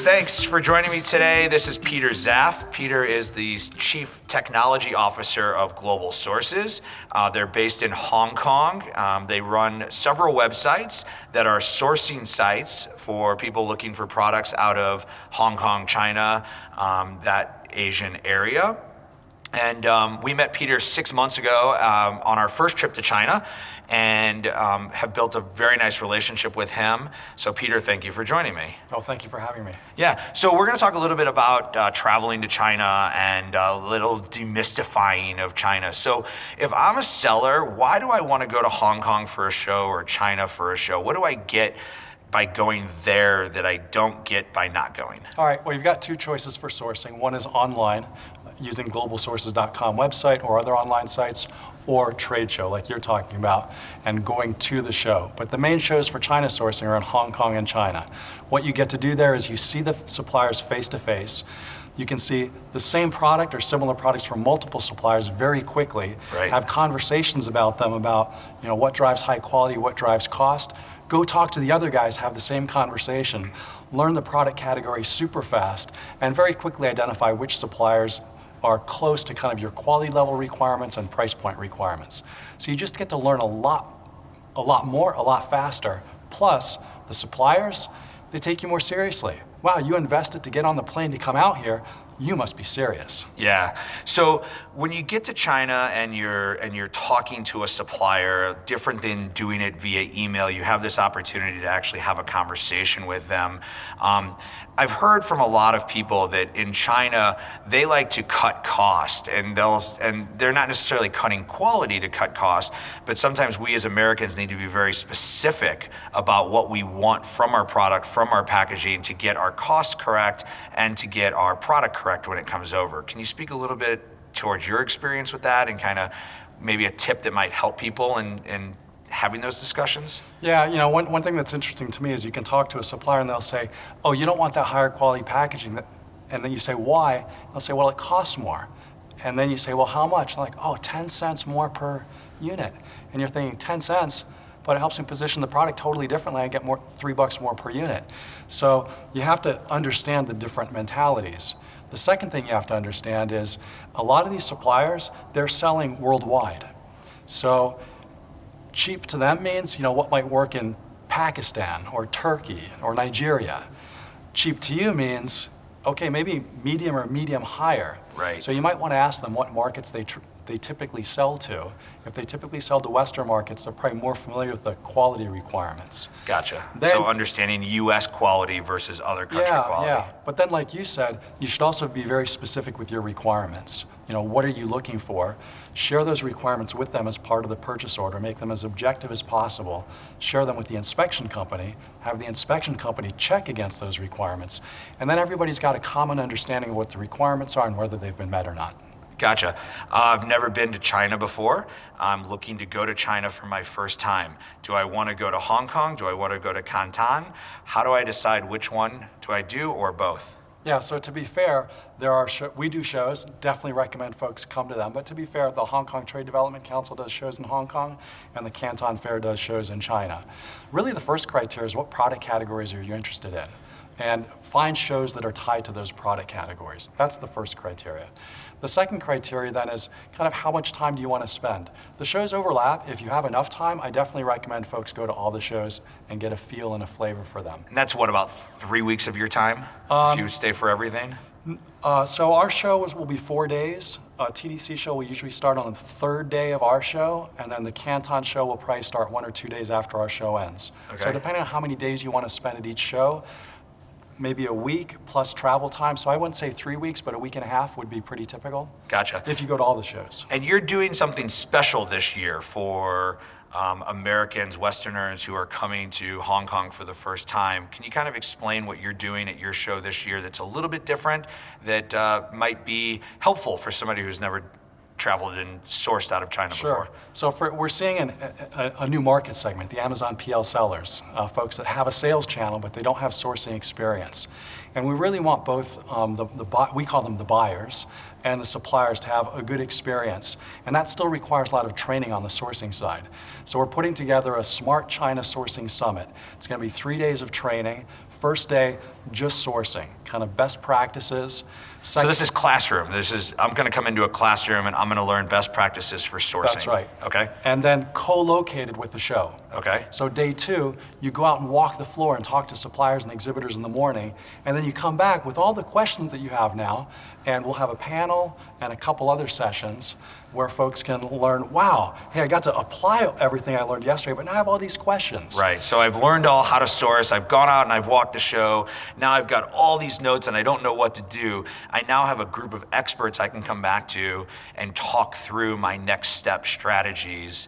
Thanks for joining me today. This is Peter Zapf. Peter is the Chief Technology Officer of Global Sources. They're based in Hong Kong. They run several websites that are sourcing sites for people looking for products out of Hong Kong, China, that Asian area. And we met Peter 6 months ago on our first trip to China, and have built a very nice relationship with him. So Peter, thank you for joining me. Oh, thank you for having me. Yeah, so we're gonna talk a little bit about traveling to China and a little demystifying of China. So if I'm a seller, why do I wanna go to Hong Kong for a show or China for a show? What do I get by going there that I don't get by not going? All right, well, you've got two choices for sourcing. One is online, using globalsources.com website or other online sites, or trade show like you're talking about, and going to the show. But the main shows for China sourcing are in Hong Kong and China. What you get to do there is you see the suppliers face to face. You can see the same product or similar products from multiple suppliers very quickly, Right. Have conversations about them, about what drives high quality, what drives cost. Go talk to the other guys, have the same conversation, learn the product category super fast, and very quickly identify which suppliers are close to kind of your quality level requirements and price point requirements. So you just get to learn a lot more, a lot faster. Plus, the suppliers, they take you more seriously. Wow, you invested to get on the plane to come out here, you must be serious. Yeah. So when you get to China and you're talking to a supplier, different than doing it via email, you have this opportunity to actually have a conversation with them. I've heard from a lot of people that in China they like to cut cost, and they're not necessarily cutting quality to cut cost, but sometimes we as Americans need to be very specific about what we want from our product, from our packaging, to get our costs correct and to get our product correct when it comes over. Can you speak a little bit towards your experience with that and kind of maybe a tip that might help people in having those discussions? Yeah, one thing that's interesting to me is you can talk to a supplier and they'll say, oh, you don't want that higher quality packaging. And then you say, why? They'll say, well, it costs more. And then you say, well, how much? And like, oh, 10 cents more per unit. And you're thinking 10 cents, but it helps me position the product totally differently. I get $3 more per unit. So you have to understand the different mentalities. The second thing you have to understand is a lot of these suppliers, they're selling worldwide. So cheap to them means, what might work in Pakistan or Turkey or Nigeria. Cheap to you means, okay, maybe medium or medium higher. Right. So you might want to ask them what markets they typically sell to. If they typically sell to Western markets, they're probably more familiar with the quality requirements. Gotcha. So understanding US quality versus other country quality. Yeah, but then like you said, you should also be very specific with your requirements. What are you looking for? Share those requirements with them as part of the purchase order. Make them as objective as possible. Share them with the inspection company. Have the inspection company check against those requirements. And then everybody's got a common understanding of what the requirements are and whether they've been met or not. Gotcha. I've never been to China before. I'm looking to go to China for my first time. Do I want to go to Hong Kong? Do I want to go to Canton? How do I decide which one do I do, or both? Yeah, so to be fair, we do shows, definitely recommend folks come to them, but to be fair, the Hong Kong Trade Development Council does shows in Hong Kong, and the Canton Fair does shows in China. Really the first criteria is what product categories are you interested in? And find shows that are tied to those product categories. That's the first criteria. The second criteria then is kind of how much time do you want to spend? The shows overlap. If you have enough time, I definitely recommend folks go to all the shows and get a feel and a flavor for them. And that's what, about 3 weeks of your time, if you stay for everything? So our show will be 4 days. TDC show will usually start on the third day of our show, and then the Canton show will probably start 1 or 2 days after our show ends. Okay. So depending on how many days you want to spend at each show, maybe a week plus travel time. So I wouldn't say 3 weeks, but a week and a half would be pretty typical. Gotcha. If you go to all the shows. And you're doing something special this year for Americans, Westerners who are coming to Hong Kong for the first time. Can you kind of explain what you're doing at your show this year that's a little bit different, that might be helpful for somebody who's never traveled and sourced out of China before? So we're seeing a new market segment, the Amazon PL sellers, folks that have a sales channel, but they don't have sourcing experience. And we really want both, we call them the buyers, and the suppliers to have a good experience. And that still requires a lot of training on the sourcing side. So we're putting together a Smart China Sourcing Summit. It's going to be 3 days of training, First day, just sourcing, kind of best practices. So this is classroom. I'm going to come into a classroom and I'm going to learn best practices for sourcing. That's right. Okay. And then co-located with the show. Okay. So day 2, you go out and walk the floor and talk to suppliers and exhibitors in the morning, and then you come back with all the questions that you have now, and we'll have a panel and a couple other sessions where folks can learn, wow, hey, I got to apply everything I learned yesterday, but now I have all these questions. Right, so I've learned all how to source, I've gone out and I've walked the show, now I've got all these notes and I don't know what to do. I now have a group of experts I can come back to and talk through my next step strategies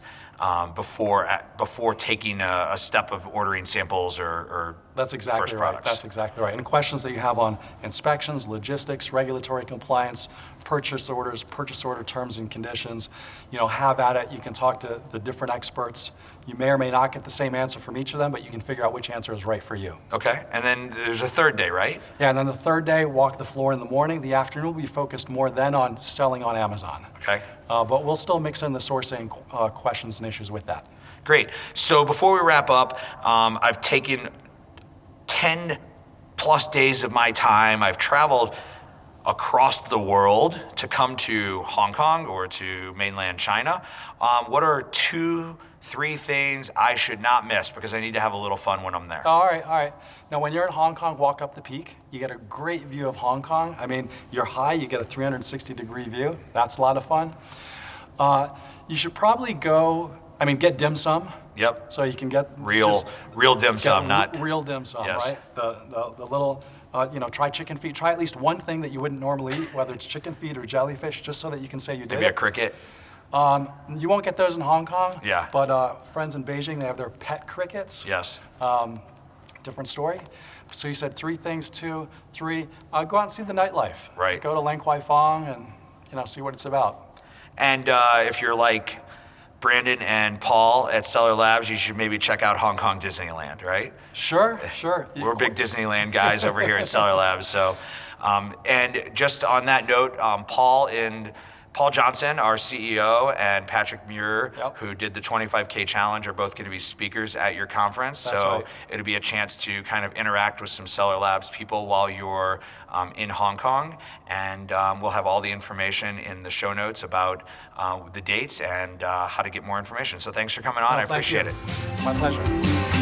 before taking a step of ordering samples or That's exactly first right. products. That's exactly right. And questions that you have on inspections, logistics, regulatory compliance, purchase orders, purchase order terms and conditions, have at it. You can talk to the different experts. You may or may not get the same answer from each of them, but you can figure out which answer is right for you. Okay, and then there's a third day, right? Yeah, and then the third day, walk the floor in the morning. The afternoon will be focused more then on selling on Amazon. Okay. But we'll still mix in the sourcing questions and issues with that. Great. So before we wrap up, I've taken 10 plus days of my time. I've traveled across the world to come to Hong Kong or to mainland China. What are 2-3 things I should not miss because I need to have a little fun when I'm there? All right. Now, when you're in Hong Kong, walk up the peak. You get a great view of Hong Kong. I mean, you're high, you get a 360-degree view. That's a lot of fun. You should probably get dim sum. Yep. So you can get real dim sum, not real dim sum, yes. Right? The little, try chicken feet. Try at least one thing that you wouldn't normally eat, whether it's chicken feet or jellyfish, just so that you can say you did maybe it. a cricket. You won't get those in Hong Kong. Yeah. But friends in Beijing, they have their pet crickets. Yes. Different story. So you said 3 things, 2, 3. Go out and see the nightlife. Right. Go to Lang Kwai Fong and see what it's about. And if you're like Brandon and Paul at Stellar Labs, you should maybe check out Hong Kong Disneyland, right? Sure. We're big Disneyland guys over here at Stellar Labs. So, and just on that note, Paul Johnson, our CEO, and Patrick Muir, Yep. who did the 25K challenge, are both going to be speakers at your conference. That's so right. It'll be a chance to kind of interact with some Stellar Labs people while you're in Hong Kong. And we'll have all the information in the show notes about the dates and how to get more information. So thanks for coming on. I appreciate it. My pleasure.